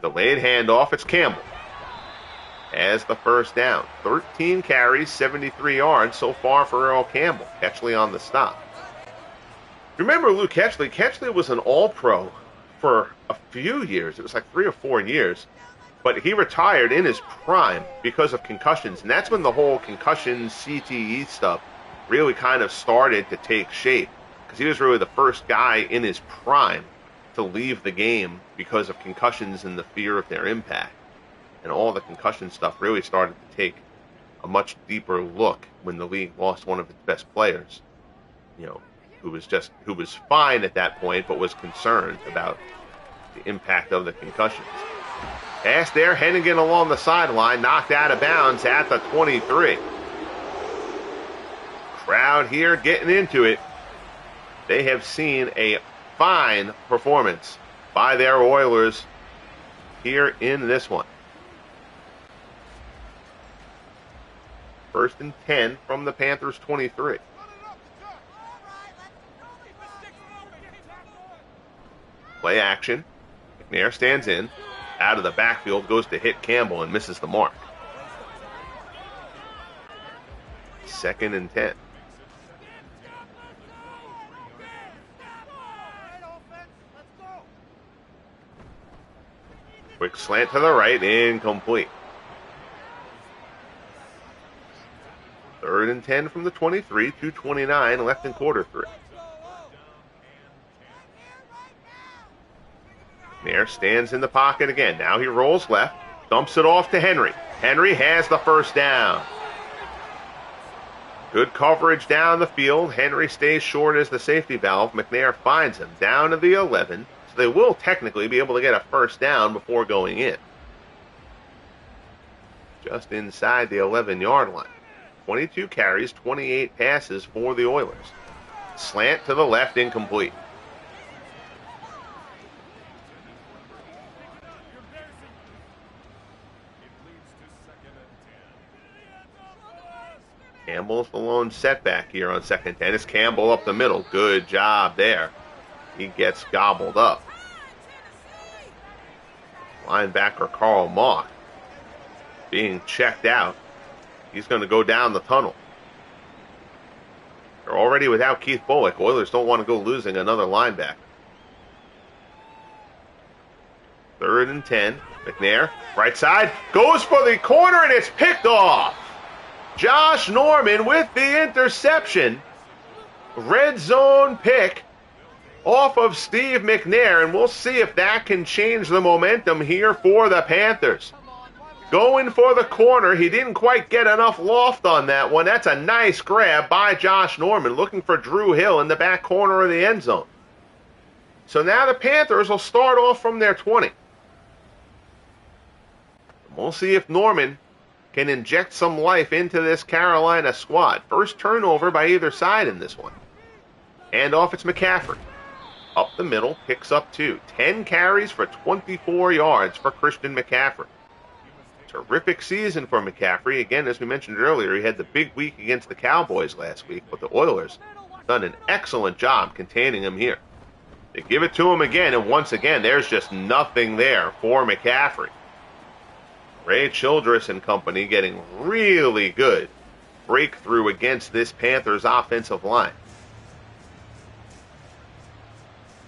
Delayed handoff, it's Campbell. Has the first down. 13 carries, 73 yards so far for Earl Campbell. Kuechly on the stop. Remember Luke Kuechly? Kuechly was an All-Pro for a few years. It was like 3 or 4 years. But he retired in his prime because of concussions. And that's when the whole concussion CTE stuff really kind of started to take shape. Because he was really the first guy in his prime to leave the game because of concussions and the fear of their impact. And all the concussion stuff really started to take a much deeper look when the league lost one of its best players, you know, who was fine at that point, but was concerned about the impact of the concussions. Pass there, Hennigan along the sideline, knocked out of bounds at the 23. Crowd here getting into it. They have seen a fine performance by their Oilers here in this one. 1st and 10 from the Panthers 23. Play action. McNair stands in. Out of the backfield, goes to hit Campbell and misses the mark. 2nd and 10. Quick slant to the right, incomplete. 3rd and 10 from the 23, 2:29 left in quarter 3. McNair stands in the pocket again. Now he rolls left, dumps it off to Henry. Henry has the first down. Good coverage down the field. Henry stays short as the safety valve. McNair finds him down to the 11. So they will technically be able to get a first down before going in. Just inside the 11-yard line. 22 carries, 28 passes for the Oilers. Slant to the left, incomplete. Campbell's the lone setback here on 2nd and 10. It's Campbell up the middle. Good job there. He gets gobbled up. Linebacker Carl Mock being checked out. He's going to go down the tunnel. They're already without Keith Bullock. Oilers don't want to go losing another linebacker. 3rd and 10. McNair, right side, goes for the corner, and it's picked off. Josh Norman with the interception. Red zone pick off of Steve McNair, and we'll see if that can change the momentum here for the Panthers. Going for the corner. He didn't quite get enough loft on that one. That's a nice grab by Josh Norman, looking for Drew Hill in the back corner of the end zone. So now the Panthers will start off from their 20. We'll see if Norman can inject some life into this Carolina squad. First turnover by either side in this one. And off it's McCaffrey. Up the middle, picks up 2. 10 carries for 24 yards for Christian McCaffrey. Terrific season for McCaffrey. Again, as we mentioned earlier, he had the big week against the Cowboys last week, but the Oilers done an excellent job containing him here. They give it to him again, and once again, there's just nothing there for McCaffrey. Ray Childress and company getting really good breakthrough against this Panthers offensive line.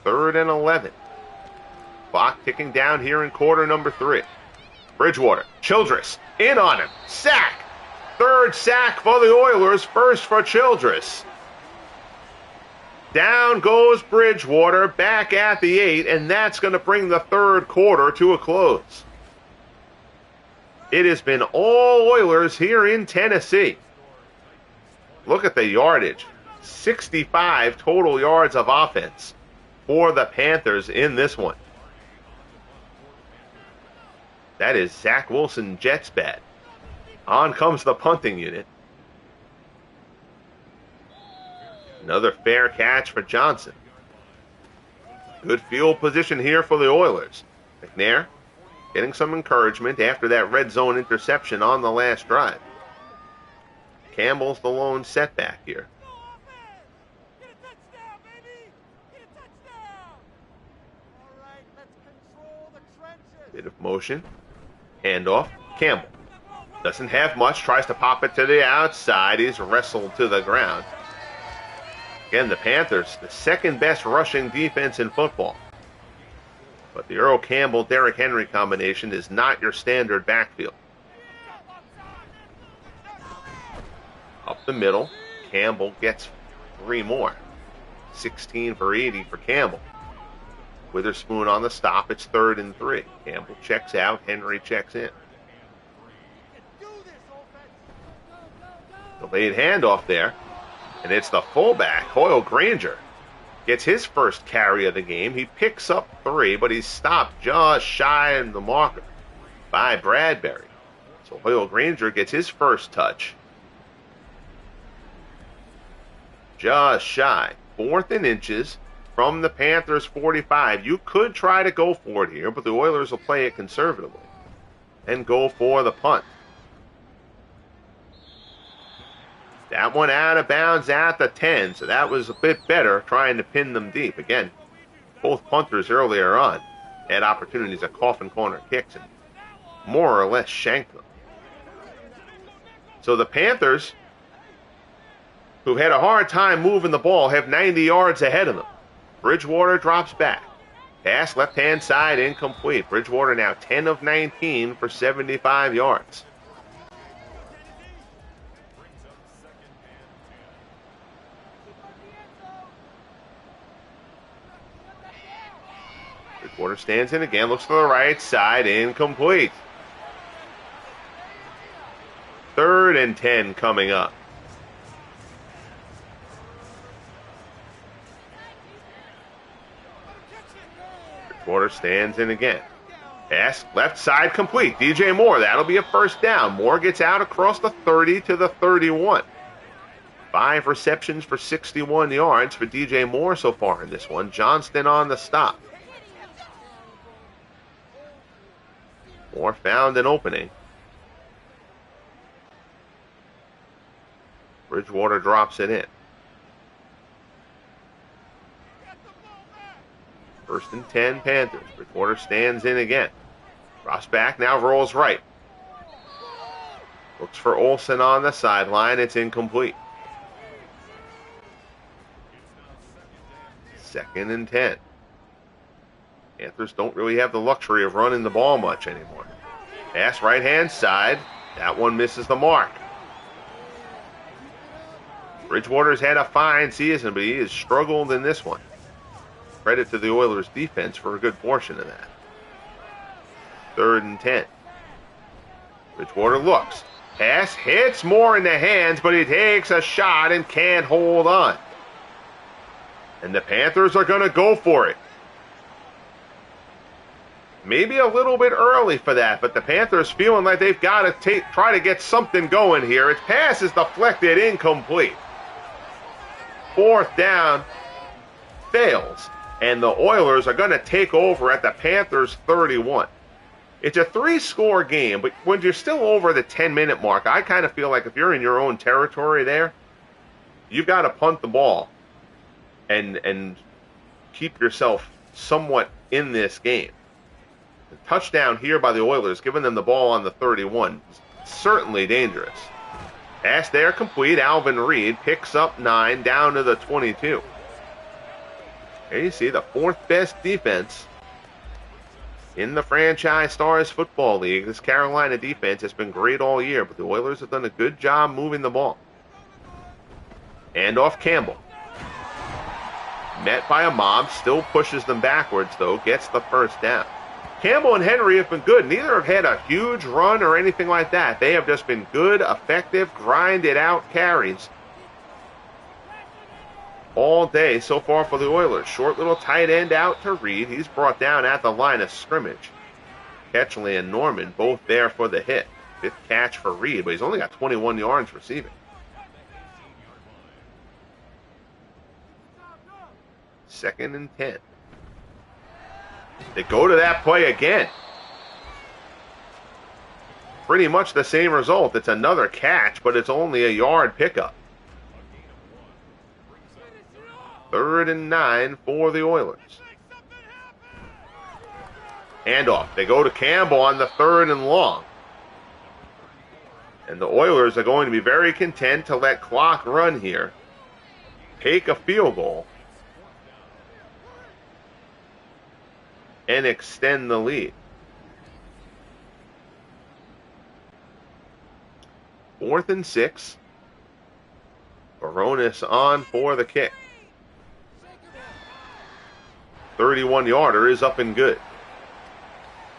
3rd and 11. Clock ticking down here in quarter number 3. Bridgewater, Childress, in on him, sack. 3rd sack for the Oilers, first for Childress. Down goes Bridgewater, back at the 8, and that's going to bring the 3rd quarter to a close. It has been all Oilers here in Tennessee. Look at the yardage. 65 total yards of offense for the Panthers in this one. That is Zach Wilson Jets bad. On comes the punting unit. Another fair catch for Johnson. Good field position here for the Oilers. McNair getting some encouragement after that red zone interception on the last drive. Campbell's the lone setback here. Bit of motion. Handoff. Campbell. Doesn't have much. Tries to pop it to the outside. He's wrestled to the ground. Again, the Panthers, the 2nd best rushing defense in football. But the Earl Campbell-Derrick Henry combination is not your standard backfield. Up the middle, Campbell gets 3 more. 16 for 80 for Campbell. Witherspoon on the stop. It's 3rd and 3. Campbell checks out. Henry checks in. Delayed handoff there. And it's the fullback, Hoyle Granger. Gets his first carry of the game. He picks up 3, but he's stopped just shy of the marker. by Bradbury. So Hoyle Granger gets his first touch. Just shy. 4th and inches from the Panthers 45. You could try to go for it here, but the Oilers will play it conservatively and go for the punt. That one out of bounds at the 10, so that was a bit better, trying to pin them deep. Again, both punters earlier on had opportunities at coffin corner kicks and more or less shanked them. So the Panthers, who had a hard time moving the ball, have 90 yards ahead of them. Bridgewater drops back. Pass left-hand side, incomplete. Bridgewater now 10 of 19 for 75 yards. Bridgewater stands in again, looks to the right side, incomplete. 3rd and 10 coming up. Bridgewater stands in again. Pass left side complete. DJ Moore, that'll be a first down. Moore gets out across the 30 to the 31. 5 receptions for 61 yards for DJ Moore so far in this one. Johnston on the stop. Moore found an opening. Bridgewater drops it in. 1st and 10 Panthers. Bridgewater stands in again. Drops back, now rolls right. Looks for Olsen on the sideline. It's incomplete. 2nd and 10. Panthers don't really have the luxury of running the ball much anymore. Pass right-hand side. That one misses the mark. Bridgewater's had a fine season, but he has struggled in this one. Credit to the Oilers' defense for a good portion of that. 3rd and 10. Bridgewater looks. Pass hits Moore in the hands, but he takes a shot and can't hold on. And the Panthers are going to go for it. Maybe a little bit early for that, but the Panthers feeling like they've got to try to get something going here. Its pass is deflected, incomplete. 4th down, fails. And the Oilers are going to take over at the Panthers 31. It's a 3-score game, but when you're still over the 10-minute mark, I kind of feel like if you're in your own territory there, you've got to punt the ball and keep yourself somewhat in this game. The touchdown here by the Oilers, giving them the ball on the 31, certainly dangerous. Pass there complete. Alvin Reed picks up 9 down to the 22. There you see the 4th best defense in the Franchise Stars Football League. This Carolina defense has been great all year, but the Oilers have done a good job moving the ball. And off Campbell. Met by a mob, still pushes them backwards though, gets the first down. Campbell and Henry have been good. Neither have had a huge run or anything like that. They have just been good, effective, grinded out carries all day so far for the Oilers. Short little tight end out to Reed. He's brought down at the line of scrimmage. Ketchley and Norman both there for the hit. 5th catch for Reed, but he's only got 21 yards receiving. 2nd and 10. They go to that play again. Pretty much the same result. It's another catch, but it's only a yard pickup. 3rd and 9 for the Oilers. Handoff. They go to Campbell on the 3rd and long. And the Oilers are going to be very content to let clock run here. Take a field goal. And extend the lead. 4th and 6. Baronis on for the kick. 31-yarder is up and good.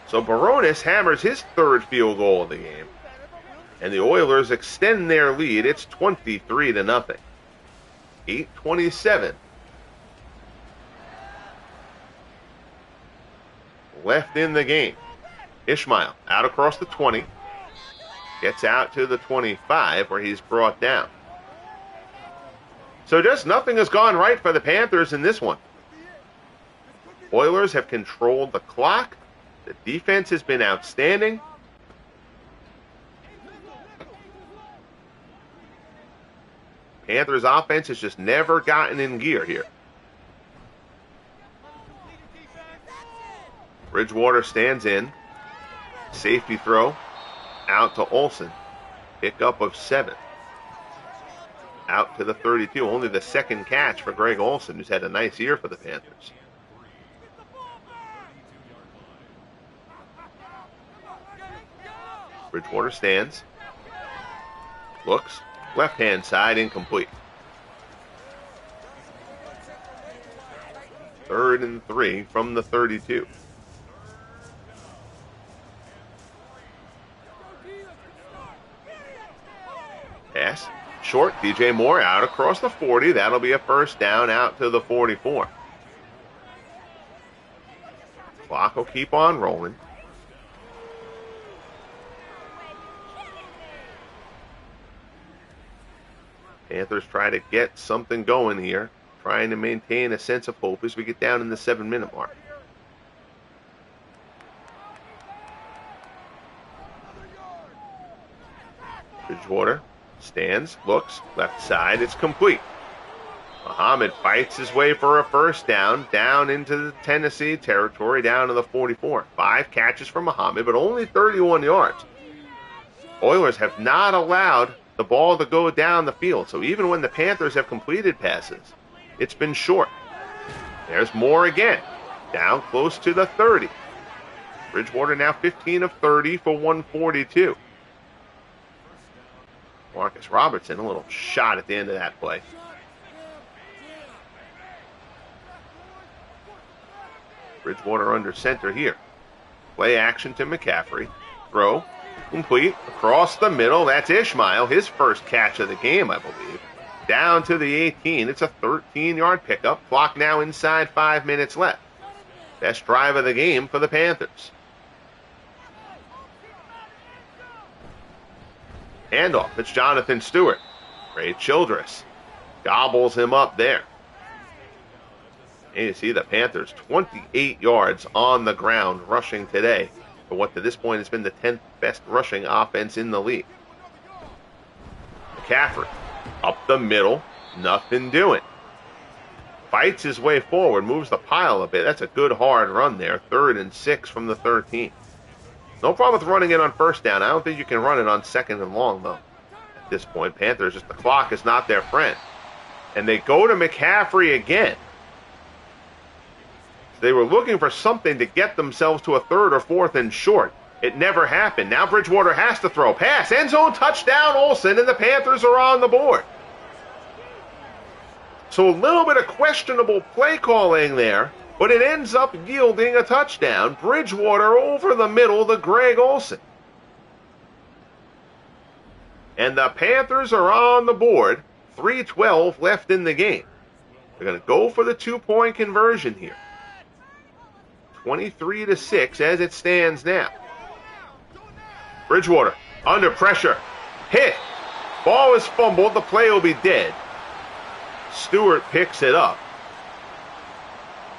So Baronis hammers his 3rd field goal of the game. And the Oilers extend their lead. It's 23-0. 8:27 left in the game. Ishmael out across the 20. Gets out to the 25 where he's brought down. So just nothing has gone right for the Panthers in this one. Oilers have controlled the clock. The defense has been outstanding. Panthers offense has just never gotten in gear here. Bridgewater stands in. Safety throw out to Olsen. Pickup of 7. Out to the 32. Only the second catch for Greg Olsen, who's had a nice year for the Panthers. Bridgewater stands. Looks. Left-hand side, incomplete. 3rd and 3 from the 32. Pass. Short. DJ Moore out across the 40. That'll be a first down out to the 44. Clock will keep on rolling. Panthers try to get something going here, trying to maintain a sense of hope as we get down in the 7-minute mark. Bridgewater stands, looks, left side, it's complete. Muhammad fights his way for a first down, down into the Tennessee territory, down to the 44. 5 catches for Muhammad, but only 31 yards. Oilers have not allowed the ball to go down the field, so even when the Panthers have completed passes, it's been short. There's Moore again, down close to the 30. Bridgewater now 15 of 30 for 142. Marcus Robertson, a little shot at the end of that play. Bridgewater under center here. Play action to McCaffrey. Throw. Complete. Across the middle. That's Ishmael. His first catch of the game, I believe. Down to the 18. It's a 13-yard pickup. Clock now inside 5 minutes left. Best drive of the game for the Panthers. Handoff. It's Jonathan Stewart. Ray Childress gobbles him up there. And you see the Panthers 28 yards on the ground rushing today for what to this point has been the 10th best rushing offense in the league. McCaffrey up the middle, nothing doing. Fights his way forward, moves the pile a bit. That's a good hard run there. 3rd and 6 from the 13. No problem with running it on first down. I don't think you can run it on 2nd and long, though. At this point, Panthers, just the clock is not their friend. And they go to McCaffrey again. They were looking for something to get themselves to a 3rd or 4th and short. It never happened. Now Bridgewater has to throw. Pass. End zone touchdown, Olsen, and the Panthers are on the board. So a little bit of questionable play calling there, but it ends up yielding a touchdown. Bridgewater over the middle to Greg Olsen. And the Panthers are on the board. 3:12 left in the game. They're going to go for the 2-point conversion here. 23-6 as it stands now. Bridgewater under pressure. Hit. Ball is fumbled. The play will be dead. Stewart picks it up.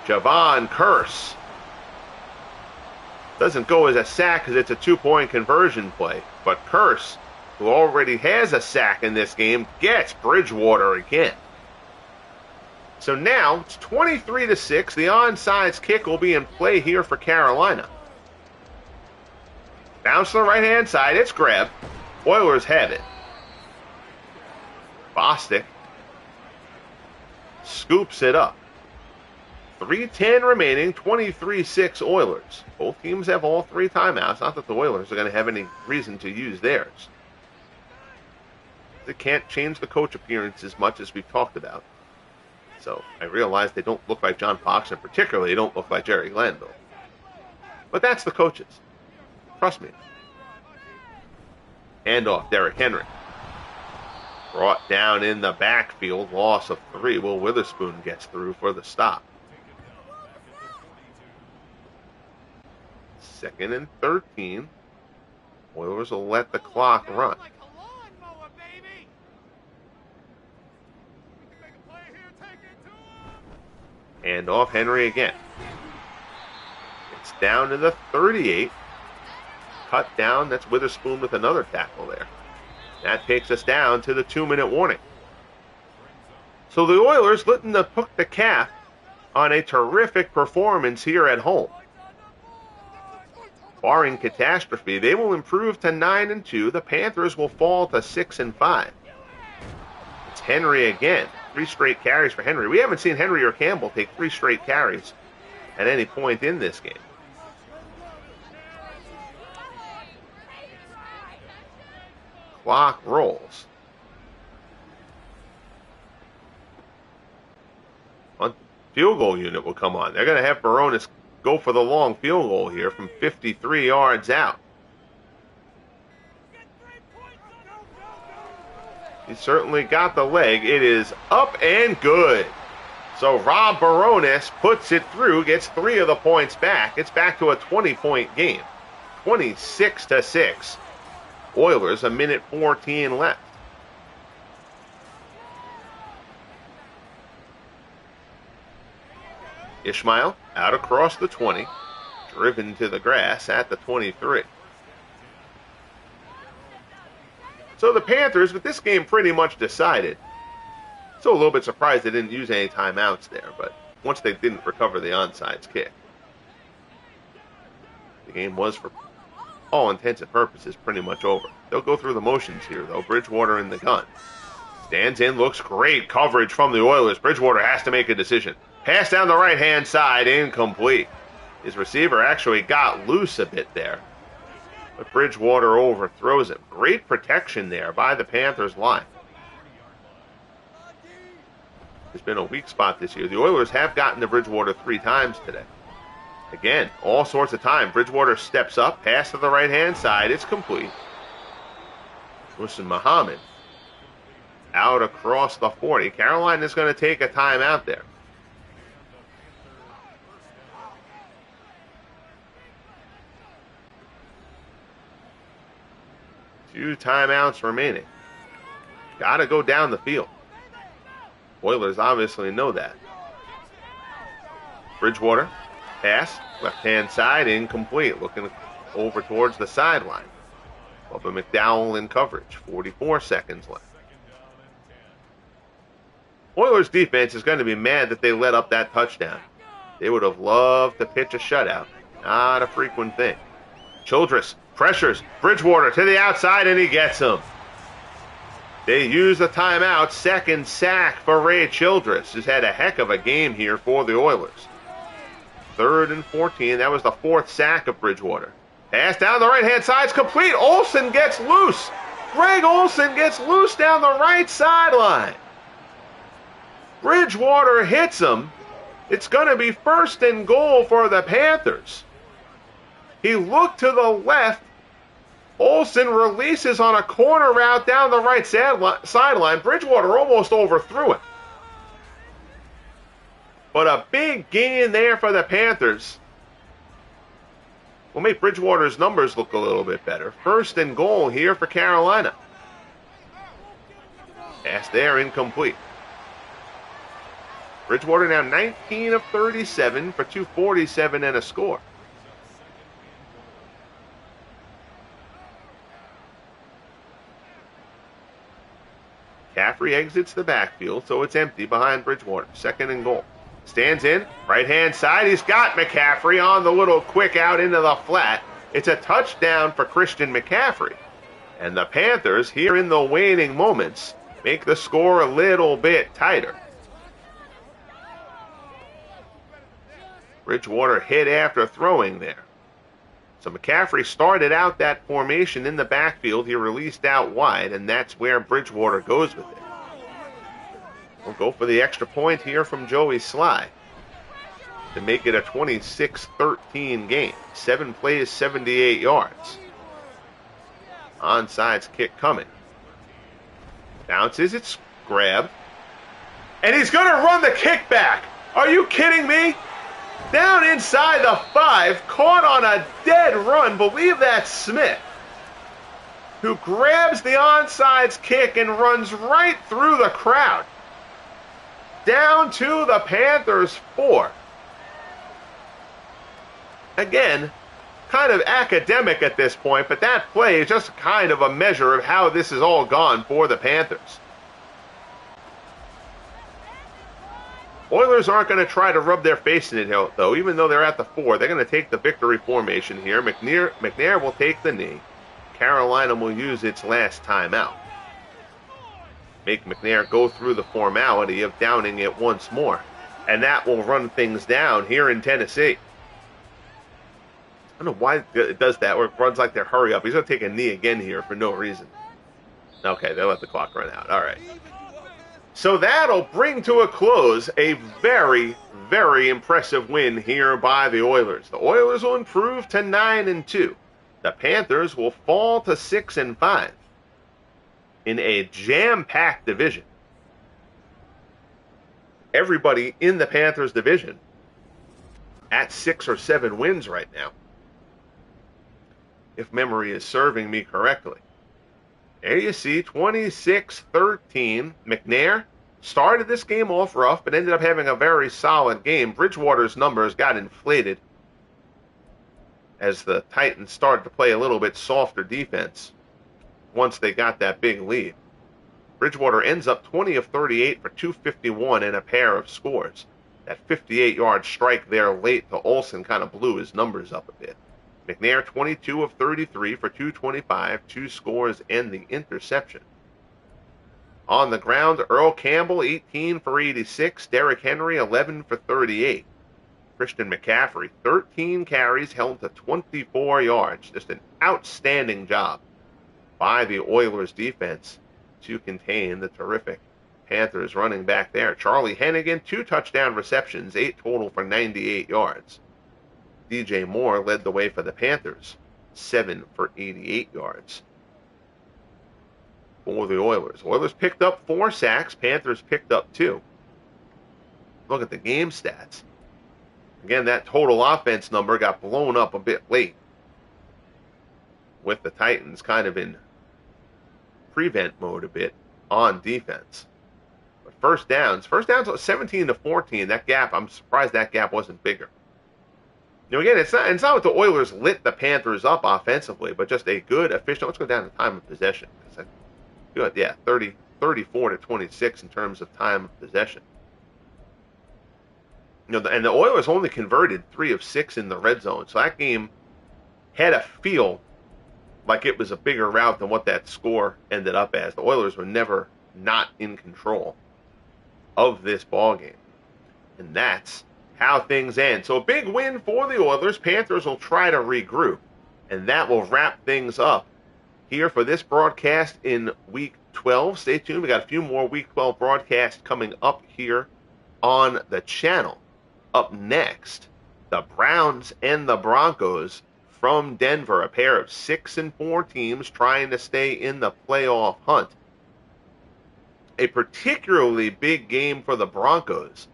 Javon Curse. Doesn't go as a sack because it's a 2-point conversion play. But Curse, who already has a sack in this game, gets Bridgewater again. So now it's 23-6. The onside kick will be in play here for Carolina. Bounce to the right-hand side. It's grabbed. Oilers have it. Bostic scoops it up. 3:10 remaining, 23-6 Oilers. Both teams have all 3 timeouts. Not that the Oilers are going to have any reason to use theirs. They can't change the coach appearance as much as we've talked about. So I realize they don't look like John Fox, and particularly they don't look like Jerry Glanville. But that's the coaches. Trust me. Handoff, Derrick Henry. Brought down in the backfield, loss of 3. Will Witherspoon gets through for the stop. 2nd and 13. Oilers will let the clock run. Hand off Henry again. It's down to the 38. Cut down. That's Witherspoon with another tackle there. That takes us down to the 2-minute warning. So the Oilers letting the hook the cap on a terrific performance here at home. Barring catastrophe, they will improve to 9-2. The Panthers will fall to 6-5. It's Henry again. 3 straight carries for Henry. We haven't seen Henry or Campbell take 3 straight carries at any point in this game. Clock rolls. Field goal unit will come on. They're going to have Baronis go for the long field goal here from 53 yards out. He certainly got the leg. It is up and good. So Rob Baronis puts it through, gets 3 of the points back. It's back to a 20-point game. 26-6. Oilers, 1:14 left. Ishmael out across the 20, driven to the grass at the 23. So the Panthers, with this game pretty much decided, still a little bit surprised they didn't use any timeouts there, but once they didn't recover the onside kick, the game was, for all intents and purposes, pretty much over. They'll go through the motions here, though. Bridgewater in the gun. Stands in, looks great coverage from the Oilers. Bridgewater has to make a decision. Pass down the right-hand side, incomplete. His receiver actually got loose a bit there, but Bridgewater overthrows him. Great protection there by the Panthers line. There's been a weak spot this year. The Oilers have gotten to Bridgewater 3 times today. Again, all sorts of time. Bridgewater steps up, pass to the right-hand side. It's complete. Musin Muhammad out across the 40. Carolina's going to take a timeout there. Two timeouts remaining. Got to go down the field. Oilers obviously know that. Bridgewater, pass, left-hand side, incomplete. Looking over towards the sideline. Bubba McDowell in coverage. 44 seconds left. Oilers defense is going to be mad that they let up that touchdown. They would have loved to pitch a shutout. Not a frequent thing. Childress pressures Bridgewater to the outside, and he gets him. They use the timeout. Second sack for Ray Childress, who's had a heck of a game here for the Oilers. 3rd and 14. That was the 4th sack of Bridgewater. Pass down the right-hand side. It's complete. Olsen gets loose. Greg Olsen gets loose down the right sideline. Bridgewater hits him. It's going to be 1st and goal for the Panthers. He looked to the left. Olsen releases on a corner route down the right sideline. Bridgewater almost overthrew him. But a big gain there for the Panthers will make Bridgewater's numbers look a little bit better. 1st and goal here for Carolina. Pass there, incomplete. Bridgewater now 19 of 37 for 247 and a score. McCaffrey exits the backfield, so it's empty behind Bridgewater. 2nd and goal. Stands in, right-hand side. He's got McCaffrey on the little quick out into the flat. It's a touchdown for Christian McCaffrey. And the Panthers, here in the waning moments, make the score a little bit tighter. Bridgewater hit after throwing there. So McCaffrey started out that formation in the backfield. He released out wide, and that's where Bridgewater goes with it. We'll go for the extra point here from Joey Sly to make it a 26-13 game. 7 plays, 78 yards. Onside kick coming. Bounces, it's grabbed. And he's going to run the kick back. Are you kidding me? Down inside the 5, caught on a dead run. Believe that's Smith, who grabs the onside kick and runs right through the crowd. Down to the Panthers 4. Again, kind of academic at this point, but that play is just kind of a measure of how this has all gone for the Panthers. Oilers aren't going to try to rub their face in it, though. Even though they're at the 4, they're going to take the victory formation here. McNair will take the knee. Carolina will use its last timeout. Make McNair go through the formality of downing it once more. And that will run things down here in Tennessee. I don't know why it does that, or it runs like they're hurry up. He's going to take a knee again here for no reason. Okay, they let the clock run out. All right. So that'll bring to a close a very, very impressive win here by the Oilers. The Oilers will improve to 9-2. The Panthers will fall to 6-5 in a jam-packed division. Everybody in the Panthers division at 6 or 7 wins right now, if memory is serving me correctly. There you see, 26-13. McNair started this game off rough, but ended up having a very solid game. Bridgewater's numbers got inflated as the Titans started to play a little bit softer defense once they got that big lead. Bridgewater ends up 20 of 38 for 251 and a pair of scores. That 58-yard strike there late to Olsen kind of blew his numbers up a bit. McNair 22 of 33 for 225, 2 scores, and the interception. On the ground, Earl Campbell 18 for 86, Derrick Henry 11 for 38. Christian McCaffrey 13 carries, held to 24 yards. Just an outstanding job by the Oilers defense to contain the terrific Panthers running back there. Charlie Hennigan, 2 touchdown receptions, 8 total for 98 yards. DJ Moore led the way for the Panthers, 7 for 88 yards. For the Oilers. Oilers picked up 4 sacks, Panthers picked up 2. Look at the game stats. Again, that total offense number got blown up a bit late, with the Titans kind of in prevent mode a bit on defense. But first downs 17-14. That gap, I'm surprised that gap wasn't bigger. Again, it's not what the Oilers lit the Panthers up offensively, but just a good, efficient. Let's go down to time of possession. Good, yeah, 34-26 in terms of time of possession. And the Oilers only converted 3 of 6 in the red zone, so that game had a feel like it was a bigger route than what that score ended up as. The Oilers were never not in control of this ball game, and that's how things end. So a big win for the Oilers. Panthers will try to regroup, and that will wrap things up here for this broadcast in Week 12. Stay tuned. We got a few more Week 12 broadcasts coming up here on the channel. Up next, the Browns and the Broncos from Denver, a pair of 6-4 teams trying to stay in the playoff hunt. A particularly big game for the Broncos,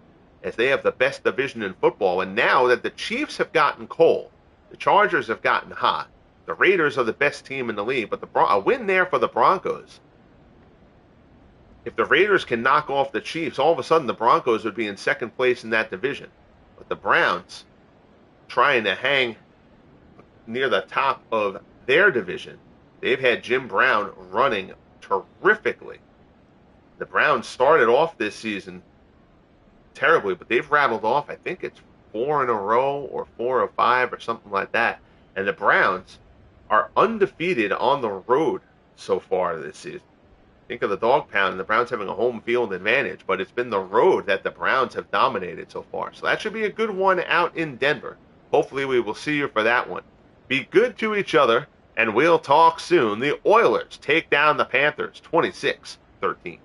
as they have the best division in football. And now that the Chiefs have gotten cold, the Chargers have gotten hot, the Raiders are the best team in the league, but a win there for the Broncos. If the Raiders can knock off the Chiefs, all of a sudden the Broncos would be in second place in that division. But the Browns, trying to hang near the top of their division, they've had Jim Brown running terrifically. The Browns started off this season terribly, but they've rattled off, I think it's 4 in a row or 4 or 5 or something like that. And the Browns are undefeated on the road so far this season. Think of the dog pound and the Browns having a home field advantage, but it's been the road that the Browns have dominated so far. So that should be a good one out in Denver. Hopefully we will see you for that one. Be good to each other, and we'll talk soon. The Oilers take down the Panthers 26-13.